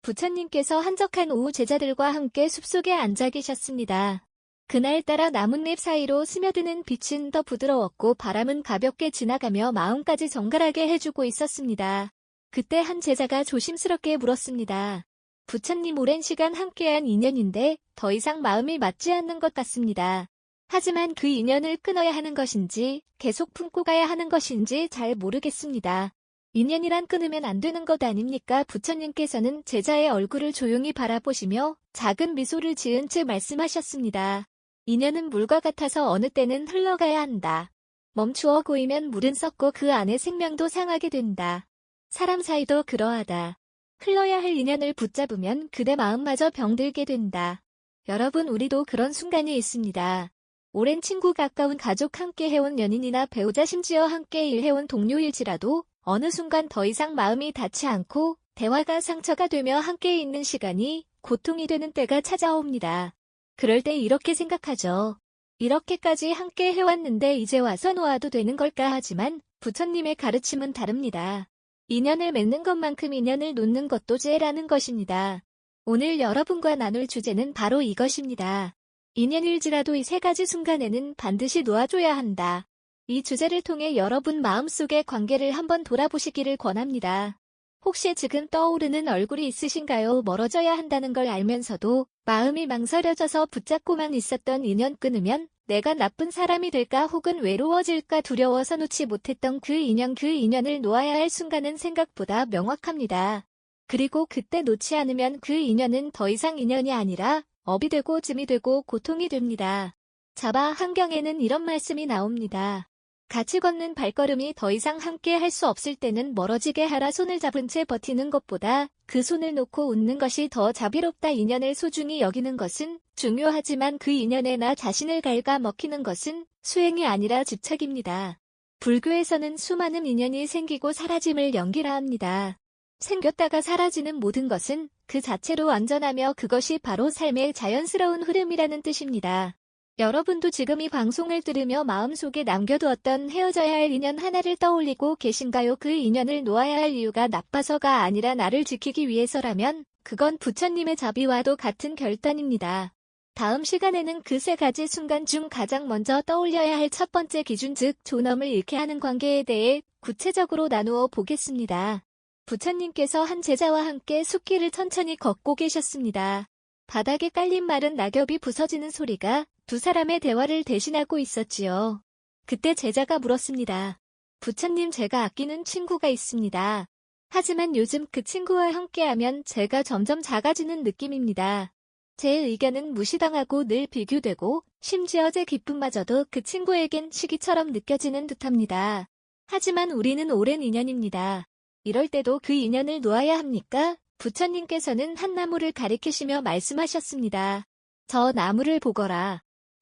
부처님께서 한적한 오후 제자들과 함께 숲속에 앉아 계셨습니다. 그날따라 나뭇잎 사이로 스며드는 빛은 더 부드러웠고 바람은 가볍게 지나가며 마음까지 정갈하게 해주고 있었습니다. 그때 한 제자가 조심스럽게 물었습니다. 부처님, 오랜 시간 함께한 인연인데 더 이상 마음이 맞지 않는 것 같습니다. 하지만 그 인연을 끊어야 하는 것인지 계속 품고 가야 하는 것인지 잘 모르겠습니다. 인연이란 끊으면 안 되는 것 아닙니까? 부처님께서는 제자의 얼굴을 조용히 바라보시며 작은 미소를 지은 채 말씀하셨습니다. 인연은 물과 같아서 어느 때는 흘러가야 한다. 멈추어 고이면 물은 썩고 그 안에 생명도 상하게 된다. 사람 사이도 그러하다. 흘러야 할 인연을 붙잡으면 그대 마음마저 병들게 된다. 여러분, 우리도 그런 순간이 있습니다. 오랜 친구, 가까운 가족, 함께 해온 연인이나 배우자, 심지어 함께 일해온 동료일지라도 어느 순간 더 이상 마음이 닿지 않고 대화가 상처가 되며 함께 있는 시간이 고통이 되는 때가 찾아옵니다. 그럴 때 이렇게 생각하죠. 이렇게까지 함께 해왔는데 이제 와서 놓아도 되는 걸까? 하지만 부처님의 가르침은 다릅니다. 인연을 맺는 것만큼 인연을 놓는 것도 죄라는 것입니다. 오늘 여러분과 나눌 주제는 바로 이것입니다. 인연일지라도 이 세 가지 순간에는 반드시 놓아줘야 한다. 이 주제를 통해 여러분 마음속의 관계를 한번 돌아보시기를 권합니다. 혹시 지금 떠오르는 얼굴이 있으신가요? 멀어져야 한다는 걸 알면서도 마음이 망설여져서 붙잡고만 있었던 인연, 끊으면 내가 나쁜 사람이 될까 혹은 외로워질까 두려워서 놓지 못했던 그 인연을 놓아야 할 순간은 생각보다 명확합니다. 그리고 그때 놓지 않으면 그 인연은 더 이상 인연이 아니라 업이 되고 짐이 되고 고통이 됩니다. 자바 한경에는 이런 말씀이 나옵니다. 같이 걷는 발걸음이 더 이상 함께 할 수 없을 때는 멀어지게 하라. 손을 잡은 채 버티는 것보다 그 손을 놓고 웃는 것이 더 자비롭다. 인연을 소중히 여기는 것은 중요하지만 그 인연에 나 자신을 갉아먹히는 것은 수행이 아니라 집착입니다. 불교에서는 수많은 인연이 생기고 사라짐을 연기라 합니다. 생겼다가 사라지는 모든 것은 그 자체로 완전하며 그것이 바로 삶의 자연스러운 흐름이라는 뜻입니다. 여러분도 지금 이 방송을 들으며 마음속에 남겨두었던 헤어져야 할 인연 하나를 떠올리고 계신가요? 그 인연을 놓아야 할 이유가 나빠서가 아니라 나를 지키기 위해서라면 그건 부처님의 자비와도 같은 결단입니다. 다음 시간에는 그 세 가지 순간 중 가장 먼저 떠올려야 할 첫 번째 기준, 즉 존엄을 잃게 하는 관계에 대해 구체적으로 나누어 보겠습니다. 부처님께서 한 제자와 함께 숲길을 천천히 걷고 계셨습니다. 바닥에 깔린 마른 낙엽이 부서지는 소리가 두 사람의 대화를 대신하고 있었지요. 그때 제자가 물었습니다. 부처님, 제가 아끼는 친구가 있습니다. 하지만 요즘 그 친구와 함께하면 제가 점점 작아지는 느낌입니다. 제 의견은 무시당하고 늘 비교되고 심지어 제 기쁨마저도 그 친구에겐 시기처럼 느껴지는 듯합니다. 하지만 우리는 오랜 인연입니다. 이럴 때도 그 인연을 놓아야 합니까? 부처님께서는 한 나무를 가리키시며 말씀하셨습니다. 저 나무를 보거라.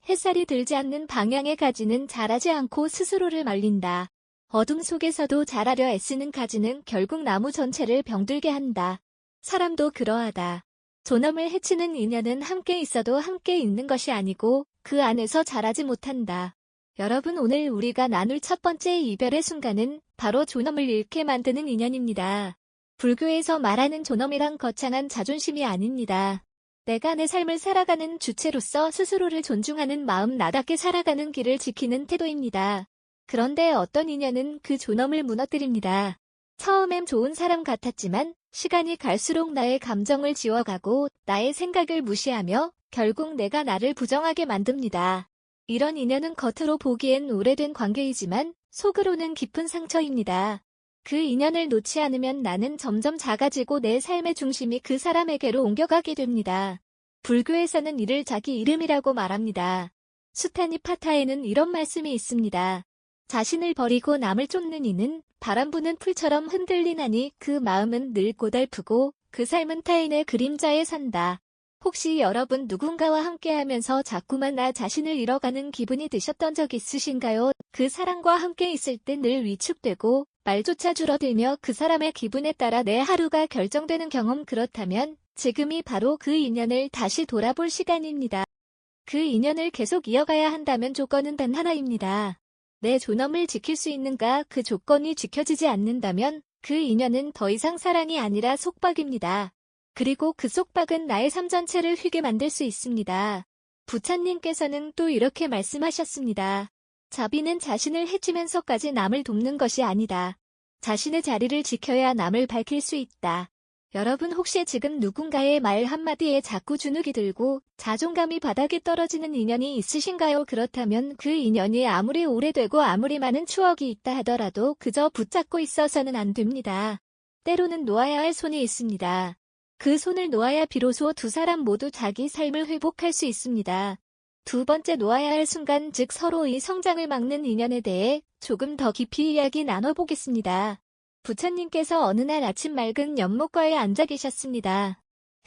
햇살이 들지 않는 방향의 가지는 자라지 않고 스스로를 말린다. 어둠 속에서도 자라려 애쓰는 가지는 결국 나무 전체를 병들게 한다. 사람도 그러하다. 존엄을 해치는 인연은 함께 있어도 함께 있는 것이 아니고 그 안에서 자라지 못한다. 여러분, 오늘 우리가 나눌 첫 번째 이별의 순간은 바로 존엄을 잃게 만드는 인연입니다. 불교에서 말하는 존엄이란 거창한 자존심이 아닙니다. 내가 내 삶을 살아가는 주체로서 스스로를 존중하는 마음, 나답게 살아가는 길을 지키는 태도입니다. 그런데 어떤 인연은 그 존엄을 무너뜨립니다. 처음엔 좋은 사람 같았지만 시간이 갈수록 나의 감정을 지워가고 나의 생각을 무시하며 결국 내가 나를 부정하게 만듭니다. 이런 인연은 겉으로 보기엔 오래된 관계이지만 속으로는 깊은 상처입니다. 그 인연을 놓지 않으면 나는 점점 작아지고 내 삶의 중심이 그 사람에게로 옮겨가게 됩니다. 불교에서는 이를 자기 이름이라고 말합니다. 수타니 파타에는 이런 말씀이 있습니다. 자신을 버리고 남을 쫓는 이는 바람 부는 풀처럼 흔들리나니 그 마음은 늘 고달프고 그 삶은 타인의 그림자에 산다. 혹시 여러분 누군가와 함께하면서 자꾸만 나 자신을 잃어가는 기분이 드셨던 적 있으신가요? 그 사람과 함께 있을 때 늘 위축되고 말조차 줄어들며 그 사람의 기분에 따라 내 하루가 결정되는 경험, 그렇다면 지금이 바로 그 인연을 다시 돌아볼 시간입니다. 그 인연을 계속 이어가야 한다면 조건은 단 하나입니다. 내 존엄을 지킬 수 있는가? 그 조건이 지켜지지 않는다면 그 인연은 더 이상 사랑이 아니라 속박입니다. 그리고 그 속박은 나의 삶 전체를 휘게 만들 수 있습니다. 부처님께서는 또 이렇게 말씀하셨습니다. 자비는 자신을 해치면서까지 남을 돕는 것이 아니다. 자신의 자리를 지켜야 남을 밝힐 수 있다. 여러분 혹시 지금 누군가의 말 한마디에 자꾸 주눅이 들고 자존감이 바닥에 떨어지는 인연이 있으신가요? 그렇다면 그 인연이 아무리 오래되고 아무리 많은 추억이 있다 하더라도 그저 붙잡고 있어서는 안 됩니다. 때로는 놓아야 할 손이 있습니다. 그 손을 놓아야 비로소 두 사람 모두 자기 삶을 회복할 수 있습니다. 두 번째 놓아야 할 순간, 즉 서로의 성장을 막는 인연에 대해 조금 더 깊이 이야기 나눠보겠습니다. 부처님께서 어느 날 아침 맑은 연못가에 앉아 계셨습니다.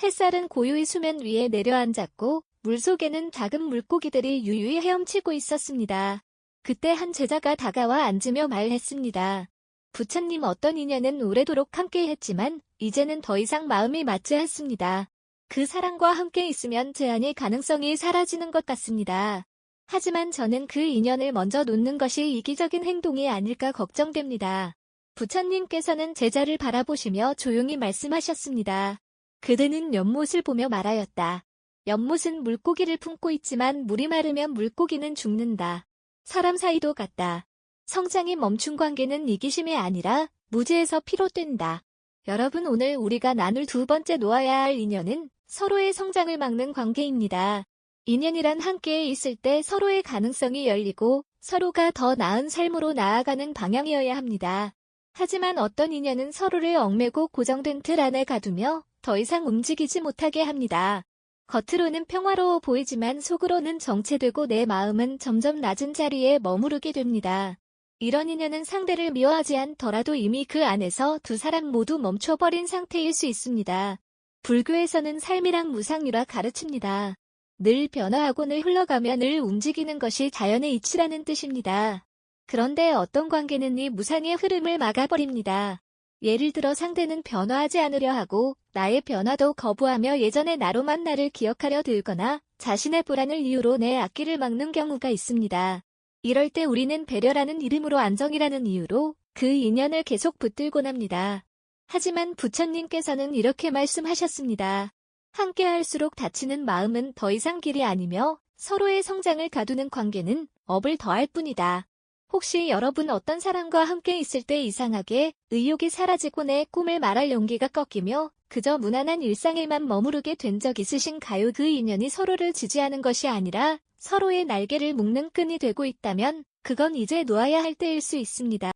햇살은 고요히 수면 위에 내려앉았고 물속에는 작은 물고기들이 유유히 헤엄치고 있었습니다. 그때 한 제자가 다가와 앉으며 말했습니다. 부처님, 어떤 인연은 오래도록 함께했지만 이제는 더 이상 마음이 맞지 않습니다. 그 사람과 함께 있으면 제한의 가능성이 사라지는 것 같습니다. 하지만 저는 그 인연을 먼저 놓는 것이 이기적인 행동이 아닐까 걱정됩니다. 부처님께서는 제자를 바라보시며 조용히 말씀하셨습니다. 그대는 연못을 보며 말하였다. 연못은 물고기를 품고 있지만 물이 마르면 물고기는 죽는다. 사람 사이도 같다. 성장이 멈춘 관계는 이기심이 아니라 무지에서 비롯된다. 여러분, 오늘 우리가 나눌 두 번째 놓아야 할 인연은 서로의 성장을 막는 관계입니다. 인연이란 함께 있을 때 서로의 가능성이 열리고 서로가 더 나은 삶으로 나아가는 방향이어야 합니다. 하지만 어떤 인연은 서로를 얽매고 고정된 틀 안에 가두며 더 이상 움직이지 못하게 합니다. 겉으로는 평화로워 보이지만 속으로는 정체되고 내 마음은 점점 낮은 자리에 머무르게 됩니다. 이런 인연은 상대를 미워하지 않더라도 이미 그 안에서 두 사람 모두 멈춰버린 상태일 수 있습니다. 불교에서는 삶이란 무상유라 가르칩니다. 늘 변화하고 늘 흘러가며 늘 움직이는 것이 자연의 이치라는 뜻입니다. 그런데 어떤 관계는 이 무상의 흐름을 막아버립니다. 예를 들어 상대는 변화하지 않으려 하고 나의 변화도 거부하며 예전의 나로만 나를 기억하려 들거나 자신의 불안을 이유로 내 앞길을 막는 경우가 있습니다. 이럴 때 우리는 배려라는 이름으로 안정이라는 이유로 그 인연을 계속 붙들곤 합니다. 하지만 부처님께서는 이렇게 말씀하셨습니다. 함께할수록 다치는 마음은 더 이상 길이 아니며 서로의 성장을 가두는 관계는 업을 더할 뿐이다. 혹시 여러분 어떤 사람과 함께 있을 때 이상하게 의욕이 사라지고 내 꿈을 말할 용기가 꺾이며 그저 무난한 일상에만 머무르게 된 적 있으신가요? 그 인연이 서로를 지지하는 것이 아니라 서로의 날개를 묶는 끈이 되고 있다면 그건 이제 놓아야 할 때일 수 있습니다.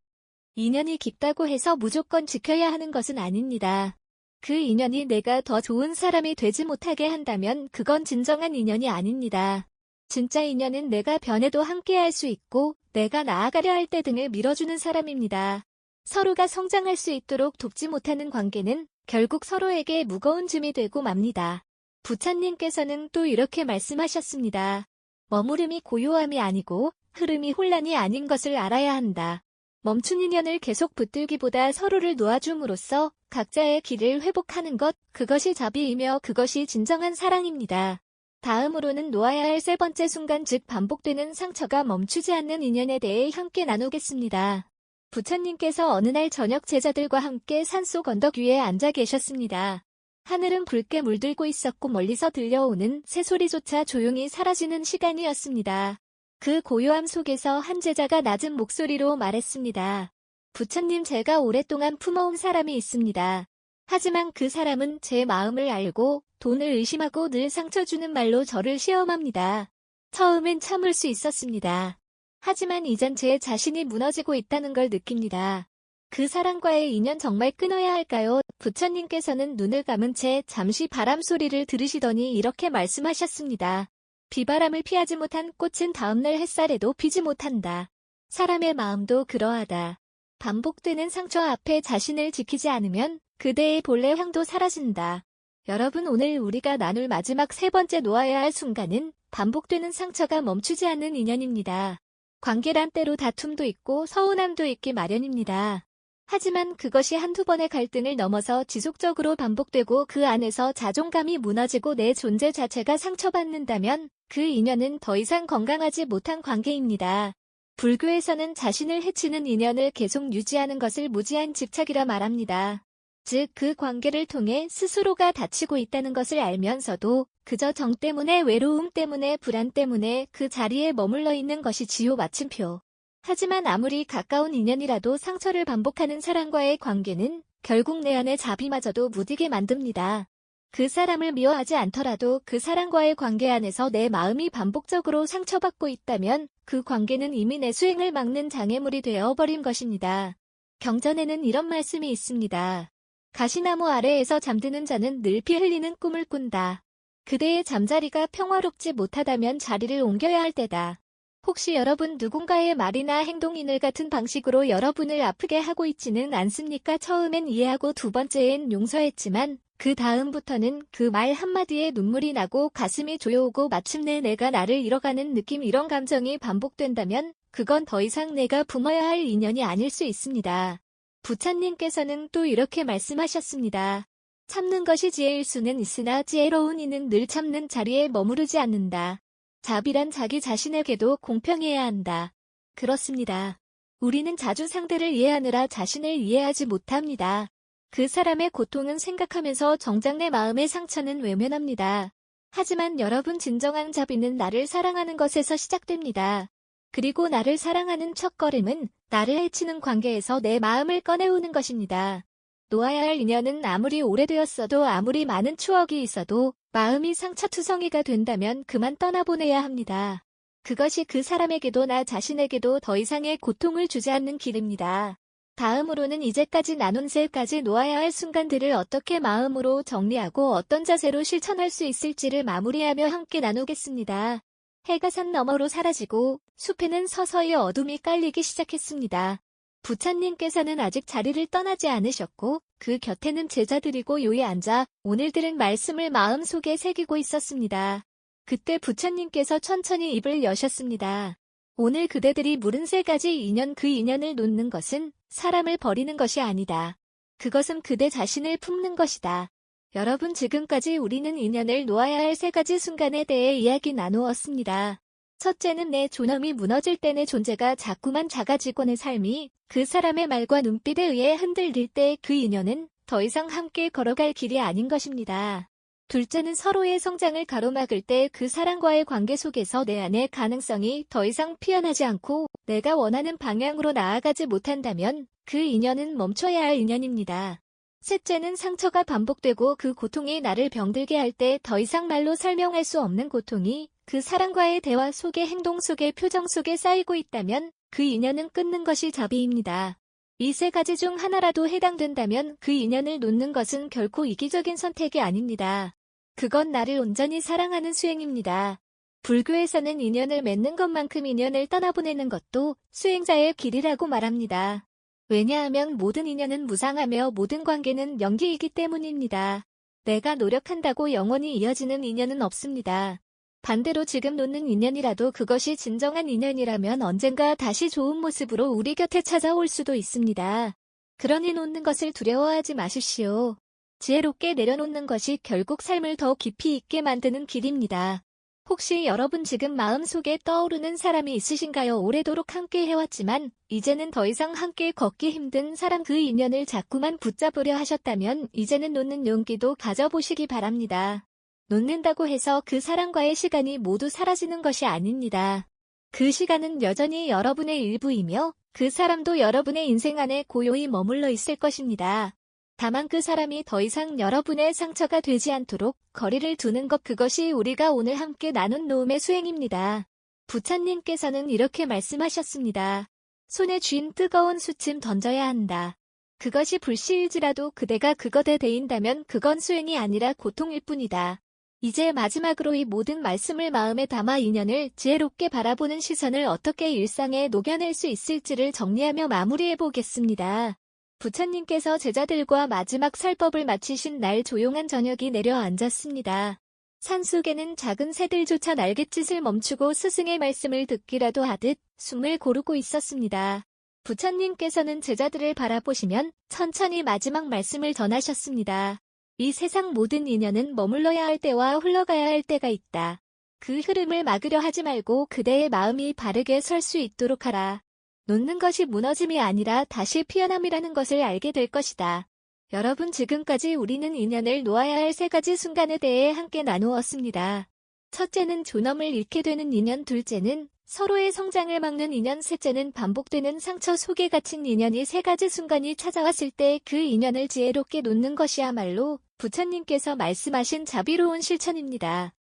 인연이 깊다고 해서 무조건 지켜야 하는 것은 아닙니다. 그 인연이 내가 더 좋은 사람이 되지 못하게 한다면 그건 진정한 인연이 아닙니다. 진짜 인연은 내가 변해도 함께할 수 있고 내가 나아가려 할 때 등을 밀어주는 사람입니다. 서로가 성장할 수 있도록 돕지 못하는 관계는 결국 서로에게 무거운 짐이 되고 맙니다. 부처님께서는 또 이렇게 말씀하셨습니다. 머무름이 고요함이 아니고 흐름이 혼란이 아닌 것을 알아야 한다. 멈춘 인연을 계속 붙들기보다 서로를 놓아줌으로써 각자의 길을 회복하는 것, 그것이 자비이며 그것이 진정한 사랑입니다. 다음으로는 놓아야 할 세 번째 순간, 즉 반복되는 상처가 멈추지 않는 인연에 대해 함께 나누겠습니다. 부처님께서 어느 날 저녁 제자들과 함께 산속 언덕 위에 앉아 계셨습니다. 하늘은 붉게 물들고 있었고 멀리서 들려오는 새소리조차 조용히 사라지는 시간이었습니다. 그 고요함 속에서 한 제자가 낮은 목소리로 말했습니다. 부처님, 제가 오랫동안 품어온 사람이 있습니다. 하지만 그 사람은 제 마음을 알고 돈을 의심하고 늘 상처 주는 말로 저를 시험합니다. 처음엔 참을 수 있었습니다. 하지만 이젠 제 자신이 무너지고 있다는 걸 느낍니다. 그 사람과의 인연 정말 끊어야 할까요? 부처님께서는 눈을 감은 채 잠시 바람 소리를 들으시더니 이렇게 말씀하셨습니다. 비바람을 피하지 못한 꽃은 다음날 햇살에도 피지 못한다. 사람의 마음도 그러하다. 반복되는 상처 앞에 자신을 지키지 않으면 그대의 본래 향도 사라진다. 여러분, 오늘 우리가 나눌 마지막 세 번째 놓아야 할 순간은 반복되는 상처가 멈추지 않는 인연입니다. 관계란 때로 다툼도 있고 서운함도 있기 마련입니다. 하지만 그것이 한두 번의 갈등을 넘어서 지속적으로 반복되고 그 안에서 자존감이 무너지고 내 존재 자체가 상처받는다면 그 인연은 더 이상 건강하지 못한 관계입니다. 불교에서는 자신을 해치는 인연을 계속 유지하는 것을 무지한 집착이라 말합니다. 즉 그 관계를 통해 스스로가 다치고 있다는 것을 알면서도 그저 정 때문에 외로움 때문에 불안 때문에 그 자리에 머물러 있는 것이 지요 마침표. 하지만 아무리 가까운 인연이라도 상처를 반복하는 사람과의 관계는 결국 내 안의 자비마저도 무디게 만듭니다. 그 사람을 미워하지 않더라도 그 사람과의 관계 안에서 내 마음이 반복적으로 상처받고 있다면 그 관계는 이미 내 수행을 막는 장애물이 되어버린 것입니다. 경전에는 이런 말씀이 있습니다. 가시나무 아래에서 잠드는 자는 늘 피 흘리는 꿈을 꾼다. 그대의 잠자리가 평화롭지 못하다면 자리를 옮겨야 할 때다. 혹시 여러분 누군가의 말이나 행동이 늘 같은 방식으로 여러분을 아프게 하고 있지는 않습니까? 처음엔 이해하고 두 번째엔 용서했지만 그 다음부터는 그 말 한마디에 눈물이 나고 가슴이 조여오고 마침내 내가 나를 잃어가는 느낌 이런 감정이 반복된다면 그건 더 이상 내가 품어야 할 인연이 아닐 수 있습니다. 부처님께서는 또 이렇게 말씀하셨습니다. 참는 것이 지혜일 수는 있으나 지혜로운 이는 늘 참는 자리에 머무르지 않는다. 자비란 자기 자신에게도 공평해야 한다. 그렇습니다. 우리는 자주 상대를 이해하느라 자신을 이해하지 못합니다. 그 사람의 고통은 생각하면서 정작 내 마음의 상처는 외면합니다. 하지만 여러분 진정한 자비는 나를 사랑하는 것에서 시작됩니다. 그리고 나를 사랑하는 첫걸음은 나를 해치는 관계에서 내 마음을 꺼내오는 것입니다. 놓아야 할 인연은 아무리 오래되었어도 아무리 많은 추억이 있어도 마음이 상처투성이가 된다면 그만 떠나보내야 합니다. 그것이 그 사람에게도 나 자신에게도 더 이상의 고통을 주지 않는 길입니다. 다음으로는 이제까지 나눈 3가지 놓아야 할 순간들을 어떻게 마음으로 정리하고 어떤 자세로 실천할 수 있을지를 마무리하며 함께 나누겠습니다. 해가 산 너머로 사라지고 숲에는 서서히 어둠이 깔리기 시작했습니다. 부처님께서는 아직 자리를 떠나지 않으셨고 그 곁에는 제자들이고 요에 앉아 오늘 들은 말씀을 마음속에 새기고 있었습니다. 그때 부처님께서 천천히 입을 여셨습니다. 오늘 그대들이 물은 3가지 인연 그 인연을 놓는 것은 사람을 버리는 것이 아니다. 그것은 그대 자신을 품는 것이다. 여러분 지금까지 우리는 인연을 놓아야 할 3가지 순간에 대해 이야기 나누었습니다. 첫째는 내 존엄이 무너질 때 내 존재가 자꾸만 작아지고 내 삶이 그 사람의 말과 눈빛에 의해 흔들릴 때 그 인연은 더 이상 함께 걸어갈 길이 아닌 것입니다. 둘째는 서로의 성장을 가로막을 때 그 사람과의 관계 속에서 내 안의 가능성이 더 이상 피어나지 않고 내가 원하는 방향으로 나아가지 못한다면 그 인연은 멈춰야 할 인연입니다. 셋째는 상처가 반복되고 그 고통이 나를 병들게 할 때 더 이상 말로 설명할 수 없는 고통이 그 사람과의 대화 속에 행동 속에 표정 속에 쌓이고 있다면 그 인연은 끊는 것이 자비입니다. 이 3가지 중 하나라도 해당된다면 그 인연을 놓는 것은 결코 이기적인 선택이 아닙니다. 그건 나를 온전히 사랑하는 수행입니다. 불교에서는 인연을 맺는 것만큼 인연을 떠나보내는 것도 수행자의 길이라고 말합니다. 왜냐하면 모든 인연은 무상하며 모든 관계는 연기이기 때문입니다. 내가 노력한다고 영원히 이어지는 인연은 없습니다. 반대로 지금 놓는 인연이라도 그것이 진정한 인연이라면 언젠가 다시 좋은 모습으로 우리 곁에 찾아올 수도 있습니다. 그러니 놓는 것을 두려워하지 마십시오. 지혜롭게 내려놓는 것이 결국 삶을 더 깊이 있게 만드는 길입니다. 혹시 여러분 지금 마음속에 떠오르는 사람이 있으신가요? 오래도록 함께 해왔지만 이제는 더 이상 함께 걷기 힘든 사람 그 인연을 자꾸만 붙잡으려 하셨다면 이제는 놓는 용기도 가져보시기 바랍니다. 놓는다고 해서 그 사람과의 시간이 모두 사라지는 것이 아닙니다. 그 시간은 여전히 여러분의 일부이며 그 사람도 여러분의 인생 안에 고요히 머물러 있을 것입니다. 다만 그 사람이 더 이상 여러분의 상처가 되지 않도록 거리를 두는 것 그것이 우리가 오늘 함께 나눈 놓음의 수행입니다. 부처님께서는 이렇게 말씀하셨습니다. 손에 쥔 뜨거운 수침 던져야 한다. 그것이 불씨일지라도 그대가 그것에 대인다면 그건 수행이 아니라 고통일 뿐이다. 이제 마지막으로 이 모든 말씀을 마음에 담아 인연을 지혜롭게 바라보는 시선을 어떻게 일상에 녹여낼 수 있을지를 정리하며 마무리해 보겠습니다. 부처님께서 제자들과 마지막 설법을 마치신 날 조용한 저녁이 내려앉았습니다. 산속에는 작은 새들조차 날갯짓을 멈추고 스승의 말씀을 듣기라도 하듯 숨을 고르고 있었습니다. 부처님께서는 제자들을 바라보시면 천천히 마지막 말씀을 전하셨습니다. 이 세상 모든 인연은 머물러야 할 때와 흘러가야 할 때가 있다. 그 흐름을 막으려 하지 말고 그대의 마음이 바르게 설 수 있도록 하라. 놓는 것이 무너짐이 아니라 다시 피어남이라는 것을 알게 될 것이다. 여러분, 지금까지 우리는 인연을 놓아야 할 3가지 순간에 대해 함께 나누었습니다. 첫째는 존엄을 잃게 되는 인연, 둘째는 서로의 성장을 막는 인연, 셋째는 반복되는 상처 속에 갇힌 인연이 3가지 순간이 찾아왔을 때 그 인연을 지혜롭게 놓는 것이야말로 부처님께서 말씀하신 자비로운 실천입니다.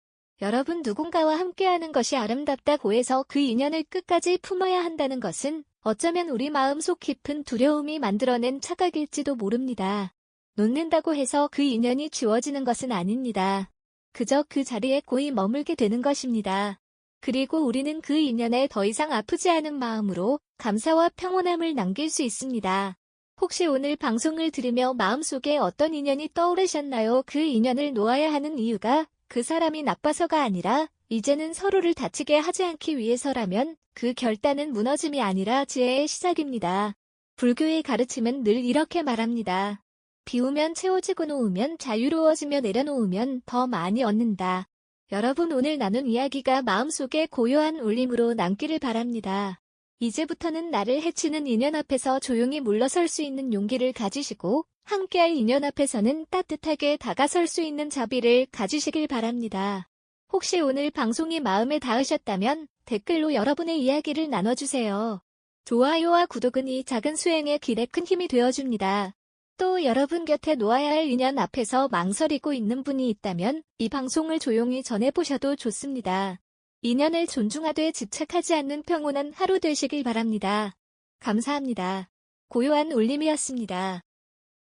여러분, 누군가와 함께하는 것이 아름답다고 해서 그 인연을 끝까지 품어야 한다는 것은 어쩌면 우리 마음속 깊은 두려움이 만들어낸 착각일지도 모릅니다. 놓는다고 해서 그 인연이 지워지는 것은 아닙니다. 그저 그 자리에 고이 머물게 되는 것입니다. 그리고 우리는 그 인연에 더 이상 아프지 않은 마음으로 감사와 평온함을 남길 수 있습니다. 혹시 오늘 방송을 들으며 마음속에 어떤 인연이 떠오르셨나요? 그 인연을 놓아야 하는 이유가 그 사람이 나빠서가 아니라 이제는 서로를 다치게 하지 않기 위해서라면 그 결단은 무너짐이 아니라 지혜의 시작입니다. 불교의 가르침은 늘 이렇게 말합니다. 비우면 채워지고 놓으면 자유로워지며 내려놓으면 더 많이 얻는다. 여러분, 오늘 나눈 이야기가 마음속에 고요한 울림으로 남기를 바랍니다. 이제부터는 나를 해치는 인연 앞에서 조용히 물러설 수 있는 용기를 가지시고 함께할 인연 앞에서는 따뜻하게 다가설 수 있는 자비를 가지시길 바랍니다. 혹시 오늘 방송이 마음에 닿으셨다면 댓글로 여러분의 이야기를 나눠주세요. 좋아요와 구독은 이 작은 수행의 길에 큰 힘이 되어줍니다. 또 여러분 곁에 놓아야 할 인연 앞에서 망설이고 있는 분이 있다면 이 방송을 조용히 전해보셔도 좋습니다. 인연을 존중하되 집착하지 않는 평온한 하루 되시길 바랍니다. 감사합니다. 고요한 울림이었습니다.